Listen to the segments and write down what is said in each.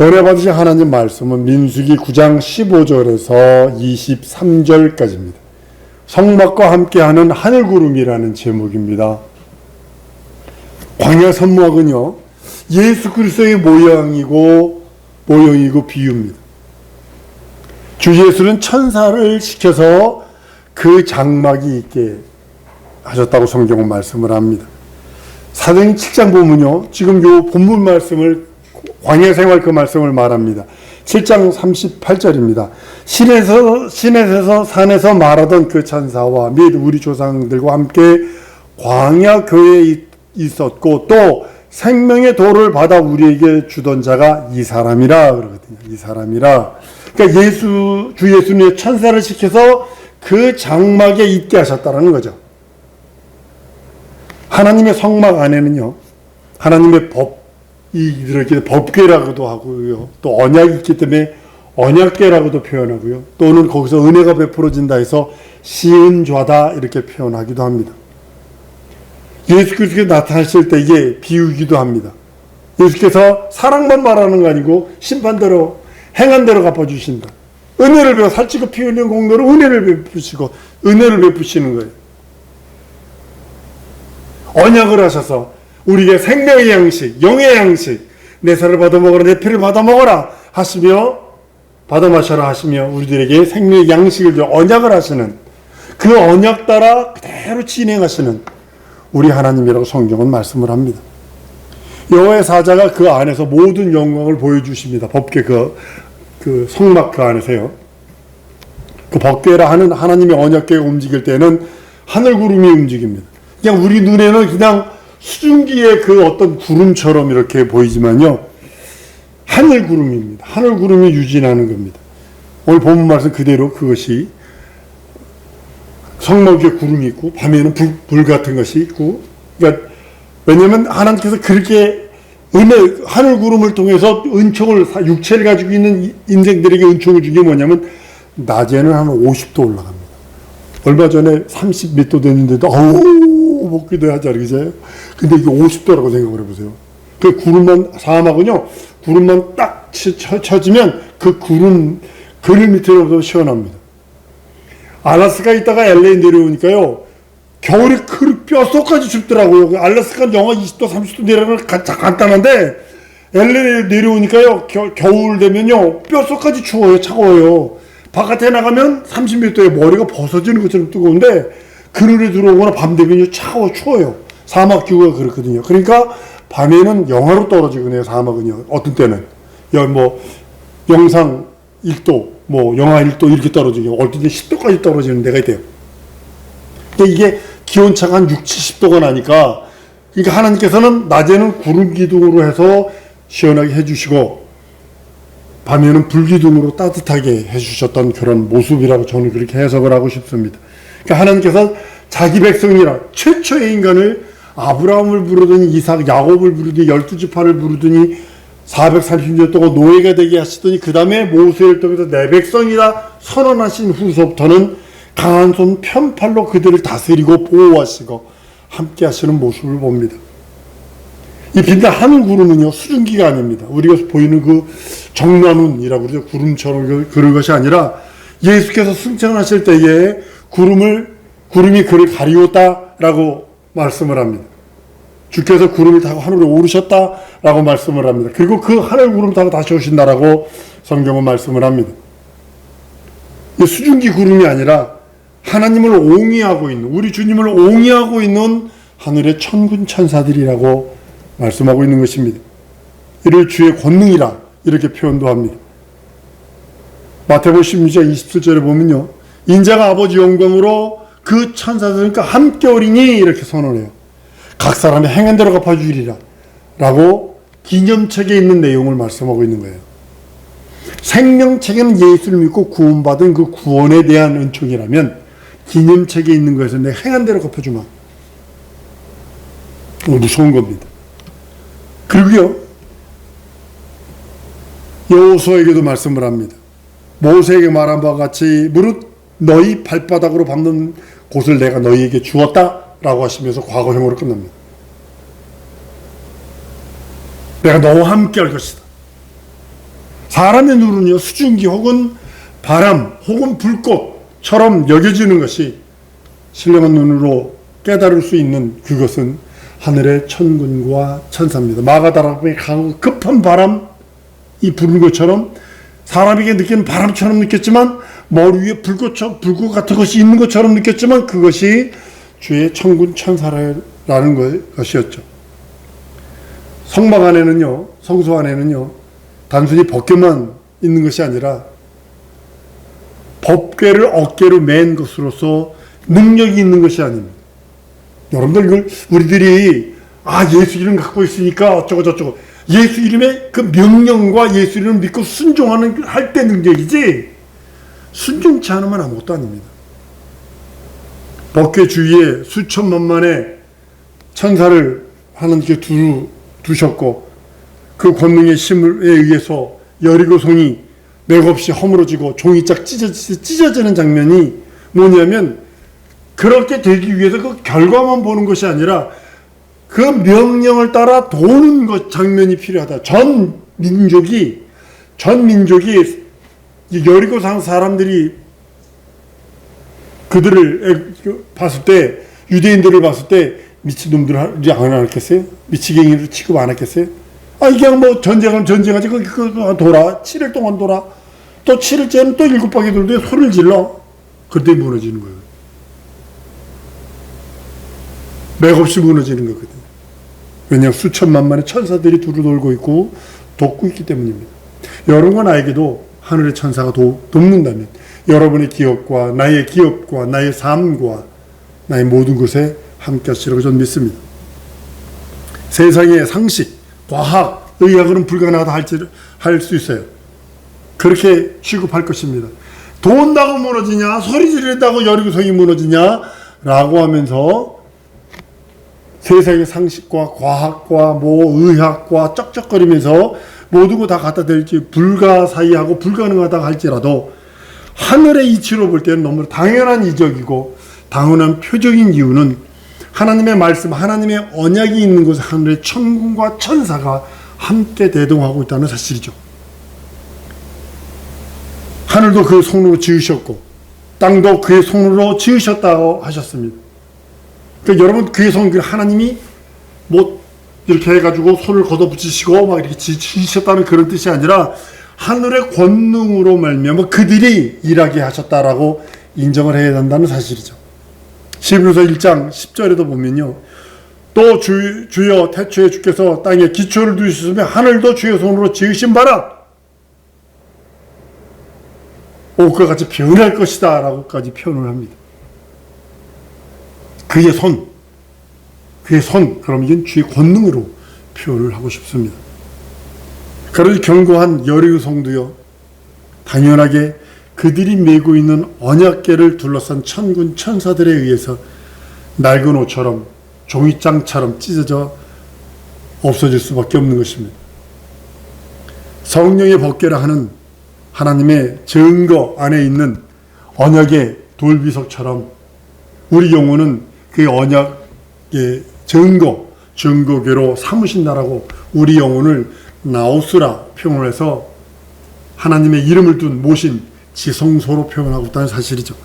은혜 받으신 하나님 말씀은 민수기 9장 15절에서 23절까지입니다. 성막과 함께하는 하늘구름이라는 제목입니다. 광야 선막은요, 예수 그리스도의 모형이고 비유입니다. 주 예수는 천사를 시켜서 그 장막이 있게 하셨다고 성경은 말씀을 합니다. 사도행 7장 보면요, 지금 요 본문 말씀을 광야 생활 그 말씀을 말합니다. 7장 38절입니다. 시내에서 산에서 말하던 그 천사와 및 우리 조상들과 함께 광야 교회에 있었고 또 생명의 도를 받아 우리에게 주던 자가 이 사람이라 그러거든요. 이 사람이라. 그러니까 주 예수님의 천사를 시켜서 그 장막에 있게 하셨다는 거죠. 하나님의 성막 안에는요, 하나님의 이렇게 법궤라고도 하고요. 또 언약이 있기 때문에 언약궤라고도 표현하고요. 또는 거기서 은혜가 베풀어진다 해서 시은좌다 이렇게 표현하기도 합니다. 예수 그리스도께서 나타나실 때 이게 비유기도 합니다. 예수께서 사랑만 말하는 거 아니고 심판대로 행한 대로 갚아주신다. 은혜를 베어 살찌고 피 흘린 공로로 은혜를 베푸시고 은혜를 베푸시는 거예요. 언약을 하셔서 우리에게 생명의 양식, 영의 양식, 내 살을 받아 먹어라, 내 피를 받아 먹어라 하시며 받아 마셔라 하시며 우리들에게 생명의 양식을 줘 언약을 하시는, 그 언약 따라 그대로 진행하시는 우리 하나님이라고 성경은 말씀을 합니다. 여호와의 사자가 그 안에서 모든 영광을 보여주십니다. 법궤 그 성막 그 안에서요. 그 법궤라 하는 하나님의 언약궤가 움직일 때는 하늘구름이 움직입니다. 그냥 우리 눈에는 그냥 수증기의 그 어떤 구름처럼 이렇게 보이지만요, 하늘구름입니다. 하늘구름이 유진하는 겁니다. 오늘 본문 말씀 그대로 그것이 성막 위에 구름이 있고 밤에는 불 같은 것이 있고, 그러니까 왜냐하면 하나님께서 그렇게 하늘구름을 통해서 은총을, 육체를 가지고 있는 인생들에게 은총을 준 게 뭐냐면 낮에는 한 50도 올라갑니다. 얼마 전에 30 몇 도 됐는데도 먹기도 하지 않으세요? 근데 이게 50도라고 생각을 해보세요. 그 사막은요, 구름만 딱 쳐지면 그 그늘 밑으로부터 시원합니다. 알라스카에 있다가 LA 내려오니까요, 겨울에 뼛속까지 춥더라고요. 알라스카는 영하 20도, 30도 내려가는 간단한데, LA 내려오니까요, 겨울 되면요, 뼛속까지 추워요. 차가워요. 바깥에 나가면 30몇 도에 머리가 벗어지는 것처럼 뜨거운데, 그늘에 들어오거나 밤 되면요, 추워요. 사막 기후가 그렇거든요. 그러니까 밤에는 영하로 떨어지거든요, 사막은요. 어떤 때는 영상 1도, 영하 1도 이렇게 떨어지고, 어떤 때 10도까지 떨어지는 데가 있대요. 근데 이게 기온차가 한 6, 70도가 나니까, 그러니까 하나님께서는 낮에는 구름 기둥으로 해서 시원하게 해주시고, 밤에는 불 기둥으로 따뜻하게 해주셨던 그런 모습이라고 저는 그렇게 해석을 하고 싶습니다. 그러니까 하나님께서 자기 백성이라 최초의 인간을 아브라함을 부르더니 이삭, 야곱을 부르더니 12지파를 부르더니 430년 동안 노예가 되게 하시더니 그 다음에 모세를 통해서 내 백성이라 선언하신 후서부터는 강한 손 편팔로 그들을 다스리고 보호하시고 함께 하시는 모습을 봅니다. 이 빛난 하늘 구름은요, 수증기가 아닙니다. 우리가 보이는 그 정난운이라고 그러죠. 구름처럼 그런 것이 아니라 예수께서 승천하실 때에 구름이 그를 가리웠다라고 말씀을 합니다. 주께서 구름을 타고 하늘에 오르셨다라고 말씀을 합니다. 그리고 그 하늘 구름 타고 다시 오신다라고 성경은 말씀을 합니다. 이 수증기 구름이 아니라 하나님을 옹이하고 있는, 우리 주님을 옹이하고 있는 하늘의 천군 천사들이라고 말씀하고 있는 것입니다. 이를 주의 권능이라 이렇게 표현도 합니다. 마태복음 16장 27절에 보면요, 인자가 아버지 영광으로 그 천사들과 함께 오리니 이렇게 선언해요. 각 사람의 행한 대로 갚아주리라 라고 기념책에 있는 내용을 말씀하고 있는 거예요. 생명책에는 예수를 믿고 구원받은 그 구원에 대한 은총이라면 기념책에 있는 것에서 내 행한 대로 갚아주마. 무서운 겁니다. 그리고요, 여호수아에게도 말씀을 합니다. 모세에게 말한 바와 같이 무릇 너희 발바닥으로 밟는 곳을 내가 너희에게 주었다라고 하시면서 과거형으로 끝납니다. 내가 너와 함께 할 것이다. 사람의 눈은요, 수증기 혹은 바람 혹은 불꽃처럼 여겨지는 것이 신령한 눈으로 깨달을 수 있는 그것은 하늘의 천군과 천사입니다. 마가다락방에 강하고 급한 바람이 부는 것처럼 사람에게 느끼는 바람처럼 느꼈지만 머리 위에 불꽃 같은 것이 있는 것처럼 느꼈지만 그것이 주의 천군 천사라는 것이었죠. 성막 안에는요, 성소 안에는요, 단순히 법궤만 있는 것이 아니라 법궤를 어깨로 맨 것으로서 능력이 있는 것이 아닙니다. 여러분들 이걸 우리들이 예수 이름 갖고 있으니까 어쩌고 저쩌고, 예수 이름의 그 명령과 예수 이름을 믿고 순종하는 할 때 능력이지 순종치 않으면 아무것도 아닙니다. 법궤 주위에 수천만만의 천사를 하나님께 두셨고 그 권능의 힘에 의해서 여리고성이 맥없이 허물어지고 종이짝 찢어지는 장면이 뭐냐면, 그렇게 되기 위해서 그 결과만 보는 것이 아니라 그 명령을 따라 도는 것 장면이 필요하다. 전 민족이 여리고성 사람들이 그들을 봤을 때, 유대인들을 봤을 때 미친놈들 안 했겠어요? 미치갱이로 취급 안 했겠어요? 그냥 뭐 전쟁하지 돌아 7일 동안 돌아, 또 7일째는 또 7바퀴 돌는데 소리를 질러. 그때 무너지는 거예요. 맥없이 무너지는 거거든요. 왜냐하면 수천만만의 천사들이 두루 돌고 있고 돕고 있기 때문입니다. 여러분과 나에게도 하늘의 천사가 돕는다면 여러분의 기업과 나의 삶과 나의 모든 것에 함께 하시라고 저는 믿습니다. 세상의 상식, 과학, 의학으로는 불가능하다 할 수 있어요. 그렇게 취급할 것입니다. 돈다고 무너지냐, 소리 지른다고 여리고성이 무너지냐 라고 하면서 세상의 상식과 과학과 의학과 쩍쩍거리면서 모든 거 다 갖다 댈지 불가사의하고 불가능하다 할지라도 하늘의 이치로 볼 때는 너무 당연한 이적이고 당연한 표적인 이유는 하나님의 말씀, 하나님의 언약이 있는 곳에 하늘의 천군과 천사가 함께 대동하고 있다는 사실이죠. 하늘도 그의 손으로 지으셨고 땅도 그의 손으로 지으셨다고 하셨습니다. 그러니까 여러분, 그의 손, 하나님이 이렇게 해가지고 손을 걷어붙이시고 막 이렇게 지으셨다는 그런 뜻이 아니라 하늘의 권능으로 말미암아 그들이 일하게 하셨다라고 인정을 해야 된다는 사실이죠. 히브리서 1장 10절에도 보면요, 또 주여 태초에 주께서 땅에 기초를 두셨으며 하늘도 주의 손으로 지으신 바라 옷과 같이 변할 것이다 라고까지 표현을 합니다. 그의 손, 그럼 이건 주의 권능으로 표현을 하고 싶습니다. 그런 견고한 여리고성도요, 당연하게 그들이 메고 있는 언약궤를 둘러싼 천군 천사들에 의해서 낡은 옷처럼 종이장처럼 찢어져 없어질 수밖에 없는 것입니다. 성령의 법궤라 하는 하나님의 증거 안에 있는 언약의 돌비석처럼 우리 영혼은 그 언약의 증거궤로 삼으신다라고 우리 영혼을 나우스라 표현해서 하나님의 이름을 둔 모신 지성소로 표현하고 있다는 사실이죠.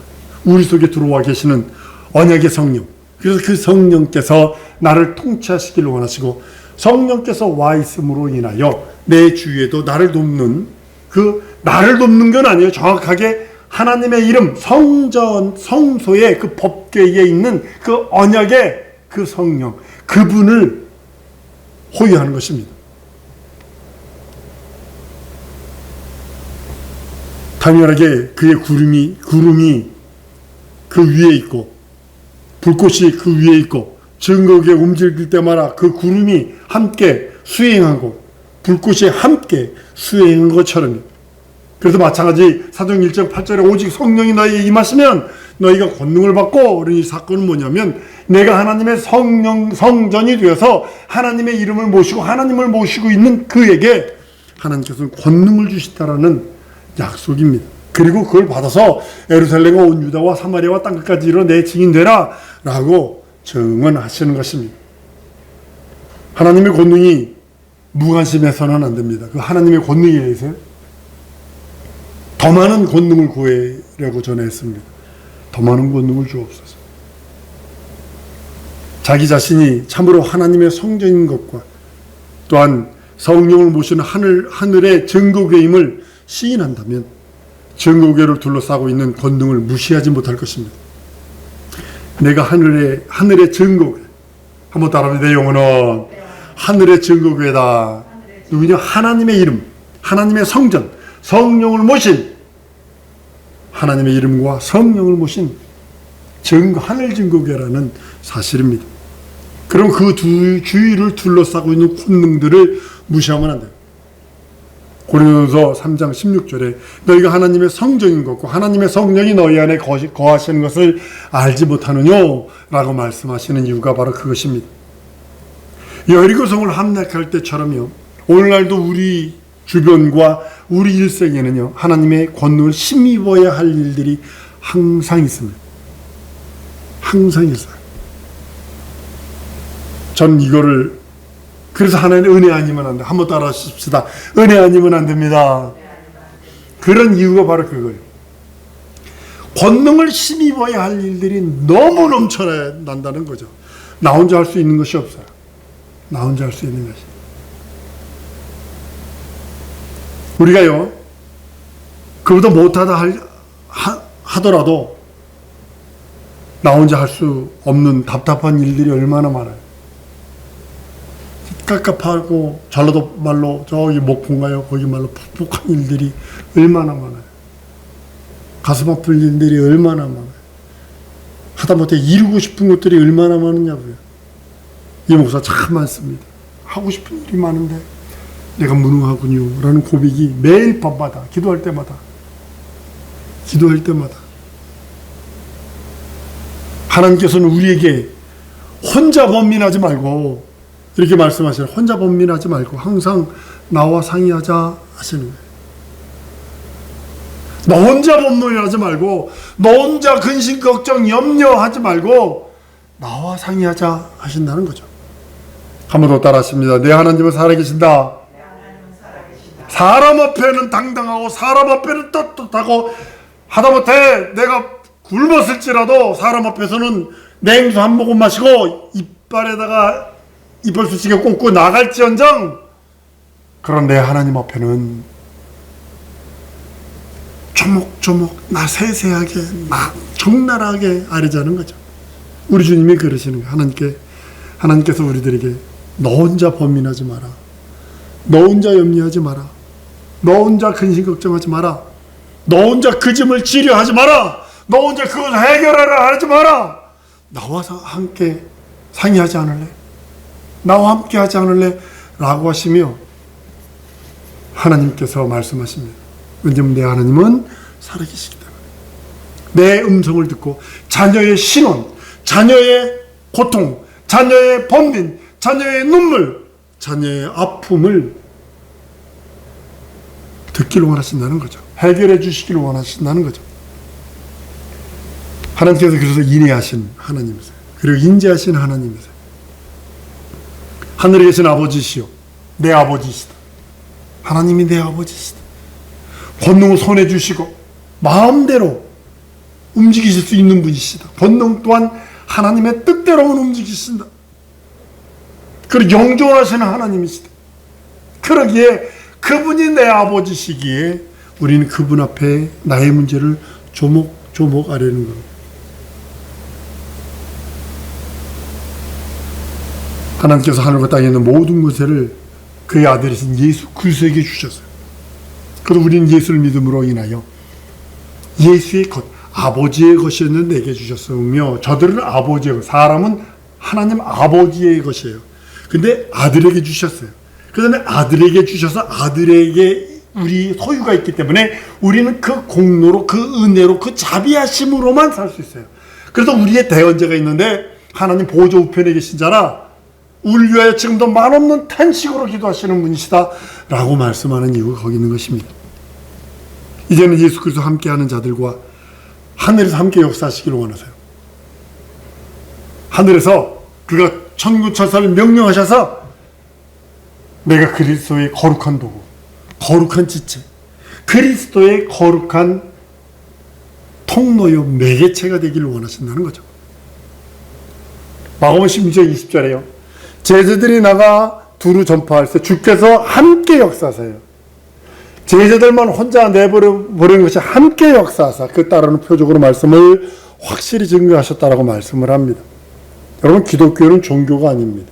우리 속에 들어와 계시는 언약의 성령, 그래서 그 성령께서 나를 통치하시기를 원하시고 성령께서 와 있음으로 인하여 내 주위에도 나를 돕는 건 아니에요. 정확하게 하나님의 이름, 성소의 그 법궤에 있는 그 언약의 그 성령, 그분을 호위하는 것입니다. 당연하게 그의 구름이 그 위에 있고 불꽃이 그 위에 있고 증거궤 움직일 때마다 그 구름이 함께 수행하고 불꽃이 함께 수행한 것처럼, 그래서 마찬가지 사도행 1장 8절에 오직 성령이 너희에 임하시면 너희가 권능을 받고, 그런 이 사건은 뭐냐면 내가 하나님의 성전이 되어서 하나님의 이름을 모시고 하나님을 모시고 있는 그에게 하나님께서는 권능을 주시다라는 약속입니다. 그리고 그걸 받아서 예루살렘과 온 유다와 사마리아와 땅끝까지 이르러 내 증인 되라 라고 증언하시는 것입니다. 하나님의 권능이 무관심해서는 안 됩니다. 그 하나님의 권능에 의해서 더 많은 권능을 구하려고 전했습니다. 더 많은 권능을 주옵소서. 자기 자신이 참으로 하나님의 성전인 것과 또한 성령을 모시는 하늘의 증거궤임을 시인한다면 증거궤를 둘러싸고 있는 권능을 무시하지 못할 것입니다. 내가 하늘의 증거궤. 한번 따라합니다. 내 영혼은 하늘의 증거궤다. 누구냐? 하나님의 이름, 하나님의 성전, 성령을 모신 하나님의 이름과 성령을 모신 하늘 증거궤라는 사실입니다. 그럼 그 두 주위를 둘러싸고 있는 권능들을 무시하면 안 돼요. 고린도전서 3장 16절에 너희가 하나님의 성전인 것과 하나님의 성령이 너희 안에 거하시는 것을 알지 못하느냐 라고 말씀하시는 이유가 바로 그것입니다. 여리고성을 함락할 때처럼요, 오늘날도 우리 주변과 우리 일생에는요, 하나님의 권능을 힘입어야 할 일들이 항상 있습니다. 항상 있어요. 전 이거를 그래서 하나님 은혜 아니면 안 돼. 한번 따라 하십시다. 은혜 아니면 안 됩니다. 그런 이유가 바로 그거예요. 권능을 힘입어야 할 일들이 너무 넘쳐난다는 거죠. 나 혼자 할 수 있는 것이 없어요. 나 혼자 할 수 있는 것이. 우리가요, 그보다 못하다 하더라도 나 혼자 할 수 없는 답답한 일들이 얼마나 많아요. 깝깝하고 전라도 말로 저기 목포인가요? 거기 말로 푹푹한 일들이 얼마나 많아요. 가슴 아플 일들이 얼마나 많아요. 하다못해 이루고 싶은 것들이 얼마나 많으냐고요. 이 목사 참 많습니다. 하고 싶은 일이 많은데 내가 무능하군요 라는 고백이 매일 밤마다 기도할 때마다 하나님께서는 우리에게 혼자 번민하지 말고 이렇게 말씀하시는, 혼자 번민하지 말고 항상 나와 상의하자 하시는 거예요. 너 혼자 번민하지 말고, 너 혼자 근심 걱정 염려하지 말고 나와 상의하자 하신다는 거죠. 한 번 더 따라 하십니다. 내 하나님은 살아계신다. 사람 앞에는 당당하고 사람 앞에는 떳떳하고, 하다못해 내가 굶었을지라도 사람 앞에서는 냉수 한 모금 마시고 이빨에다가 이빨 수치게 꽂고 나갈지언정, 그런 내 하나님 앞에는 조목조목 나 세세하게 나 적나라하게 아뢰자는 거죠. 우리 주님이 그러시는 거예요. 하나님께서 우리들에게 너 혼자 번민하지 마라, 너 혼자 염려하지 마라, 너 혼자 근심 걱정하지 마라, 너 혼자 그 짐을 지려하지 마라, 너 혼자 그것을 해결하라 하지 마라. 나와 함께 상의하지 않을래? 나와 함께 하지 않을래? 라고 하시며 하나님께서 말씀하십니다. 왜냐하면 내 하나님은 살아계시기 때문에. 내 음성을 듣고 자녀의 신원, 자녀의 고통, 자녀의 번민, 자녀의 눈물, 자녀의 아픔을 듣기를 원하신다는 거죠. 해결해 주시기를 원하신다는 거죠. 하나님께서 그래서 인애하신 하나님이세요. 그리고 인자하신 하나님이세요. 하늘에 계신 아버지시요, 내 아버지시다. 하나님이 내 아버지시다. 권능을 손에 주시고 마음대로 움직이실 수 있는 분이시다. 권능 또한 하나님의 뜻대로만 움직이신다. 그리고 영존하시는 하나님이시다. 그러기에 그분이 내 아버지시기에 우리는 그분 앞에 나의 문제를 조목조목 아뢰는 겁니다. 하나님께서 하늘과 땅에 있는 모든 것을 그의 아들이신 예수 그리스도에게 주셨어요. 그래서 우리는 예수를 믿음으로 인하여 예수의 것, 아버지의 것이었는데 내게 주셨으며, 저들은 아버지의 것, 사람은 하나님 아버지의 것이에요. 근데 아들에게 주셨어요. 그 다음에 아들에게 주셔서 아들에게 우리 소유가 있기 때문에 우리는 그 공로로, 그 은혜로, 그 자비하심으로만 살 수 있어요. 그래서 우리의 대언자가 있는데, 하나님 보좌 우편에 계신 자라 우리 위하여 지금도 말없는 탄식으로 기도하시는 분이시다 라고 말씀하는 이유가 거기 있는 것입니다. 이제는 예수 그리스도 함께하는 자들과 하늘에서 함께 역사하시기를 원하세요. 하늘에서 그가 천군천사를 명령하셔서 내가 그리스도의 거룩한 도구, 거룩한 지체, 그리스도의 거룩한 통로요 매개체가 되기를 원하신다는 거죠. 마가복음 16장 20절에요. 제자들이 나가 두루 전파할 때 주께서 함께 역사하세요. 제자들만 혼자 내버려버리는 것이 함께 역사하사 그 따르는 표적으로 말씀을 확실히 증거하셨다라고 말씀을 합니다. 여러분, 기독교는 종교가 아닙니다.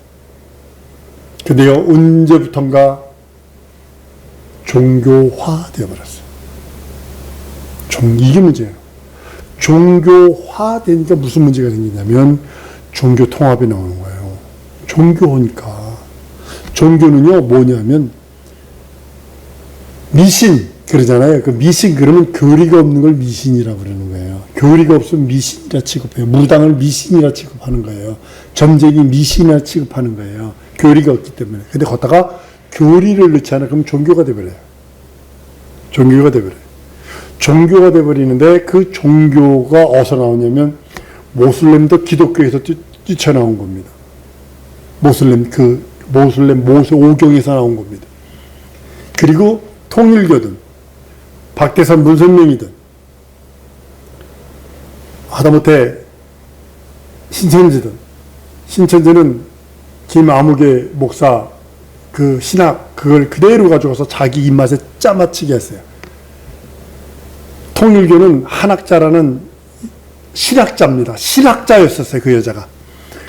근데요, 언제부턴가 종교화 되어버렸어요. 이게 문제예요. 종교화되니까 무슨 문제가 생기냐면 종교 통합이 나오는 거예요. 종교니까. 종교는요, 뭐냐면 미신 그러잖아요. 그 미신 그러면 교리가 없는 걸 미신이라고 그러는 거예요. 교리가 없으면 미신이라 취급해요. 무당을 미신이라 취급하는 거예요. 점쟁이 미신이라 취급하는 거예요. 교리가 없기 때문에. 근데 거기다가 교리를 넣지 않아 그럼 종교가 돼버려요. 종교가 돼버려요. 종교가 돼버리는데 그 종교가 어디서 나오냐면 모슬렘도 기독교에서 뛰쳐나온 겁니다. 모슬렘 모세 오경에서 나온 겁니다. 그리고 통일교든 박대선 문선명이든 하다못해 신천지는 김아무개 목사 그 신학 그걸 그대로 가져가서 자기 입맛에 짜맞추게 했어요. 통일교는 한학자라는 신학자입니다. 신학자였었어요. 그 여자가.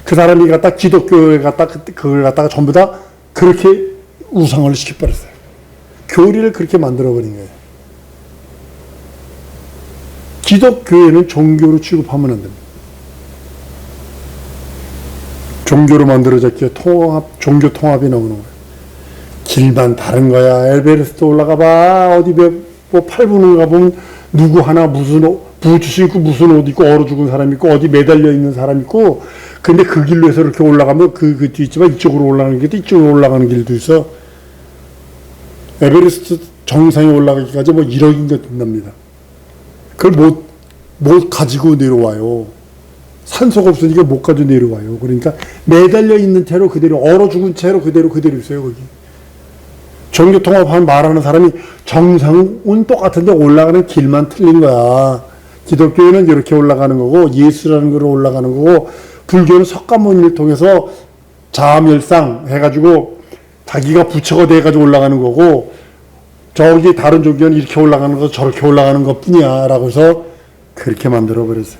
그 사람이 갖다 기독교에 그걸 갖다가 전부 다 그렇게 우상을 시켜버렸어요. 교리를 그렇게 만들어버린 거예요. 기독교회는 종교로 취급하면 안 됩니다. 종교로 만들어졌기에 종교 통합이 나오는 거예요. 길만 다른 거야. 에베레스트 올라가 봐. 어디 뭐 8분을 가보면 누구 하나 무슨 부츠 신고 무슨 옷 입고 얼어 죽은 사람 있고 어디 매달려 있는 사람 있고 근데 그 길로 해서 이렇게 올라가면 그도 있지만 이쪽으로 올라가는 길도 이쪽으로 올라가는 길도 있어. 에베레스트 정상에 올라가기까지 뭐 1억인가 든답니다. 그걸 못 가지고 내려와요. 산소가 없으니까 못 가지고 내려와요. 그러니까 매달려 있는 채로 그대로 얼어 죽은 채로 그대로 있어요. 거기. 종교 통합하는 말하는 사람이 정상은 똑같은데 올라가는 길만 틀린 거야. 기독교는 이렇게 올라가는 거고 예수라는 거로 올라가는 거고 불교는 석가모니를 통해서 자멸상 해가지고 자기가 부처가 돼가지고 올라가는 거고 저기 다른 종교는 이렇게 올라가는 거 저렇게 올라가는 것 뿐이야 라고 해서 그렇게 만들어 버렸어요.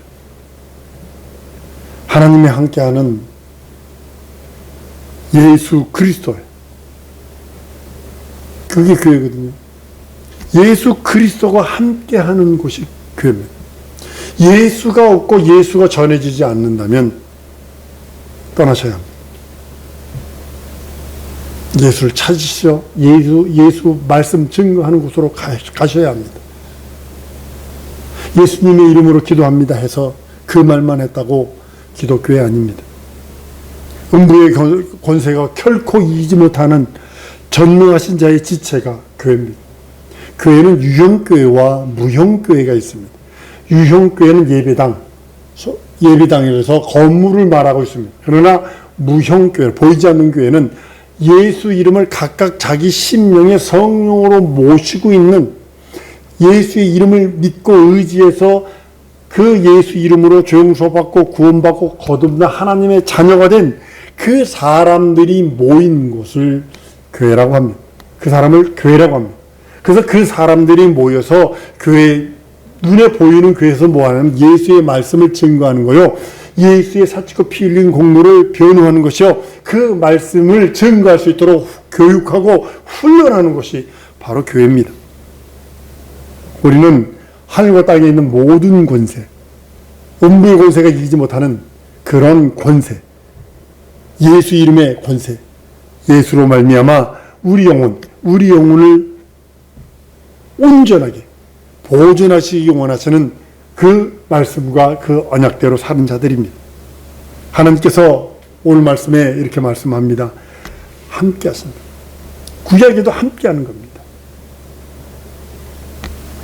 하나님이 함께하는 예수 그리스도예요. 그게 교회거든요. 예수 그리스도가 함께하는 곳이 교회입니다. 예수가 없고 예수가 전해지지 않는다면 떠나셔야 합니다. 예수를 찾으시죠. 예수 말씀 증거하는 곳으로 가셔야 합니다. 예수님의 이름으로 기도합니다 해서 그 말만 했다고 기독교회 아닙니다. 음부의 권세가 결코 이기지 못하는 전능하신 자의 지체가 교회입니다. 교회는 유형교회와 무형교회가 있습니다. 유형교회는 예배당이라서 건물을 말하고 있습니다. 그러나 무형교회, 보이지 않는 교회는 예수 이름을 각각 자기 심령의 성령으로 모시고 있는 예수의 이름을 믿고 의지해서 그 예수 이름으로 죄용서받고 구원받고 거듭나 하나님의 자녀가 된 그 사람들이 모인 곳을 교회라고 합니다. 그 사람을 교회라고 합니다. 그래서 그 사람들이 모여서 교회, 눈에 보이는 교회에서 뭐하냐면 예수의 말씀을 증거하는 거요. 예수의 사치고 피 흘린 공로를 변호하는 것이요. 그 말씀을 증거할 수 있도록 교육하고 훈련하는 것이 바로 교회입니다. 우리는 하늘과 땅에 있는 모든 권세, 음부의 권세가 이기지 못하는 그런 권세, 예수 이름의 권세, 예수로 말미암아 우리 영혼을 온전하게 보존하시기 원하시는 그 말씀과 그 언약대로 사는 자들입니다. 하나님께서 오늘 말씀에 이렇게 말씀합니다. 함께 하신다. 구약에도 함께 하는 겁니다.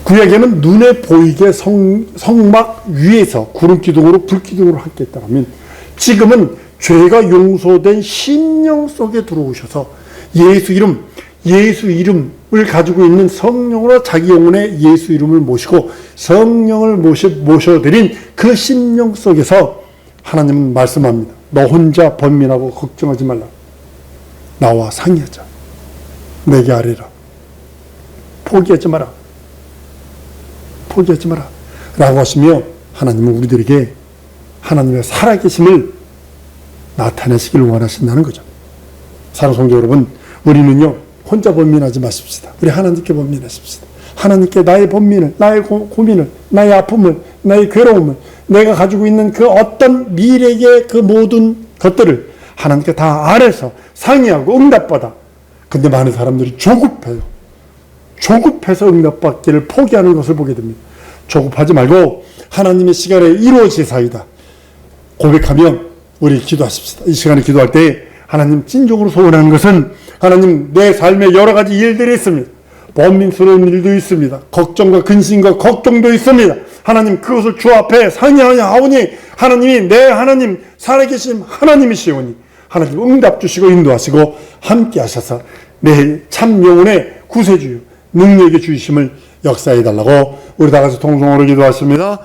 구약에는 눈에 보이게 성막 위에서 구름기둥으로 불기둥으로 함께 했다면 지금은 죄가 용서된 심령 속에 들어오셔서 예수 이름, 예수 이름을 가지고 있는 성령으로 자기 영혼의 예수 이름을 모시고 성령을 모셔드린 그 심령 속에서 하나님은 말씀합니다. 너 혼자 번민하고 걱정하지 말라. 나와 상의하자. 내게 아뢰라. 포기하지 마라. 포기하지 마라. 라고 하시며 하나님은 우리들에게 하나님의 살아계심을 나타내시기를 원하신다는 거죠. 사랑하는 성도 여러분, 우리는요 혼자 번민하지 마십시다. 우리 하나님께 번민하십시다. 하나님께 나의 번민을, 나의 고민을, 나의 아픔을, 나의 괴로움을, 내가 가지고 있는 그 어떤 미래의 그 모든 것들을 하나님께 다 아래서 상의하고 응답받아. 근데 많은 사람들이 조급해요. 조급해서 응답받기를 포기하는 것을 보게 됩니다. 조급하지 말고 하나님의 시간에 이루어지사이다 고백하며 우리 기도하십시다. 이 시간에 기도할 때 하나님 진정으로 소원하는 것은 하나님 내 삶에 여러 가지 일들이 있습니다. 번민스러운 일도 있습니다. 걱정과 근심과 걱정도 있습니다. 하나님 그것을 주 앞에 상의하오니 하나님이 내 하나님 살아계신 하나님이시오니 하나님 응답 주시고 인도하시고 함께 하셔서 내 참 영혼의 구세주요 능력의 주이심을 역사해 달라고 우리 다 같이 통성으로 기도하십니다.